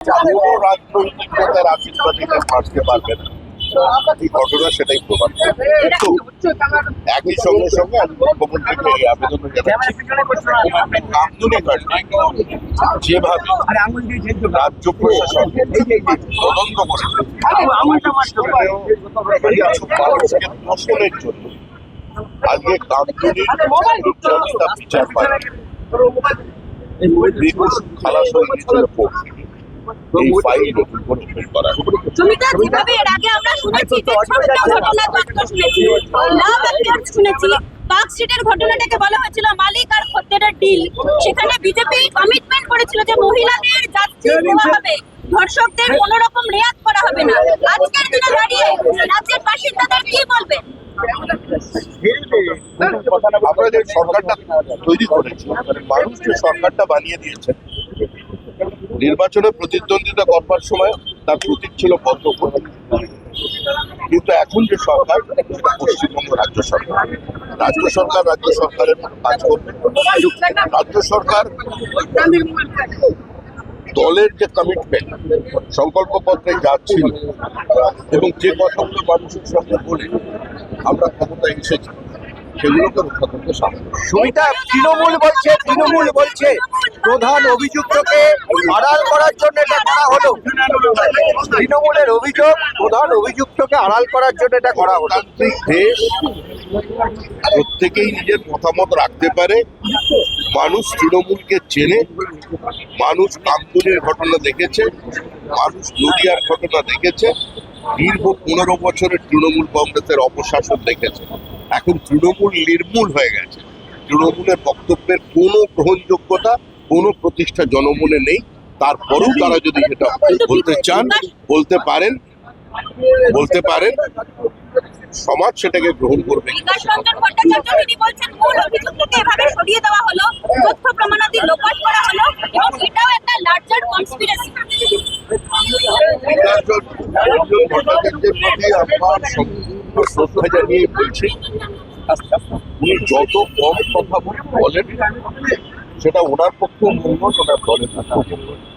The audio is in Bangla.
কোনো রাজনৈতিক নেতার আশীর্বাদে কেউ বাঁচতে পারবে না, এই ঘটনা সেটাই প্রমাণ করে। একই সঙ্গে সঙ্গে আমি মুখ্যমন্ত্রীকে এই আবেদন জানাচ্ছি, কামদুনি কাণ্ডে যেভাবে রাজ্য প্রশাসন তদন্ত করেছে, কিছু মানুষকে দোষণের জন্য আজকে কামদুনির জনতা বিচার পায় খালাস হয়ে গিয়েছিল কোর্ট থেকে। এই ফাইল নতুন করে ওপেন করা যেভাবে এর আগে আমরা শুনেছি যে ছোট্ট ঘটনা তথ্য শুনেছি, লাভ অ্যাফেয়ার্স শুনেছি, পার্ক স্ট্রিটের ঘটনাটাকে বলা হয়েছিল মালিক আর খদ্দেরের ডিল। সেখানে বিজেপি কমিটমেন্ট করেছিল যে মহিলাদের যাত্রী দেওয়া হবে, ধর্ষকদের কোনো রকম রেয়াত করা হবে না। আজকের দিনে দাঁড়িয়ে রাজ্যের বাসিন্দাদের কি বলবেন? আমরা যে সরকারটা তৈরি করেছি, মানুষ যে সরকারটা বানিয়ে দিয়েছে, নির্বাচনে প্রতিদ্বন্দ্বিতা করবার সময় তার প্রতীক ছিল পদ্মফুল, কিন্তু এখন যে সরকার সেটা পশ্চিমবঙ্গ রাজ্য সরকার। রাজ্য সরকারের কাজ করবে। রাজ্য সরকার দলের যে কমিটমেন্ট সংকল্পপত্রে যা ছিল এবং যে কথাগুলো মানুষের সঙ্গে বলে আমরা ক্ষমতায় এসেছি, সেগুলোকে রক্ষা করতে সাহায্য। সুমিতা, তৃণমূল বলছে প্রধান অভিযুক্তকে আড়াল করার জন্য এটা করা হলো। তৃণমূলের অভিযোগ, প্রধান অভিযুক্তকে আড়াল করার জন্য এটা করা হলো। গণতান্ত্রিক দেশ, প্রত্যেকেই নিজের মতামত রাখতে পারে। মানুষ তৃণমূলকে চেনে, মানুষ কামদুনির ঘটনা দেখেছে, মানুষ নদিয়ার ঘটনা দেখেছে, দীর্ঘ 15 বছরের তৃণমূল কংগ্রেসের অপশাসন দেখেছে। এখন তৃণমূল নির্মূল হয়ে গেছে। তৃণমূলের বক্তব্যের কোনো গ্রহণযোগ্যতা, কোনো প্রতিষ্ঠা জনমনে নেই। তারপরেও তারা যদি সেটা বলতে চান, বলতে পারেন, সমাজ সেটাকে গ্রহণ করবে। বিকাশ রঞ্জন ভট্টাচার্য তিনি বলছেন মূল অভিযুক্তকে এভাবে সরিয়ে দেওয়া হলো, তথ্য প্রমাণাদি লোপাট করা হলো এবং এটাও একটা লার্জার কনস্পিরেসি। বিকাশ রঞ্জন ভট্টাচার্যের প্রতি আমার সম্পূর্ণ শ্রদ্ধা জানিয়ে বলছি, উনি যত কম কথা বলেন সেটা ওনার পক্ষেও মঙ্গল, ওনার দলের পক্ষেও মঙ্গল।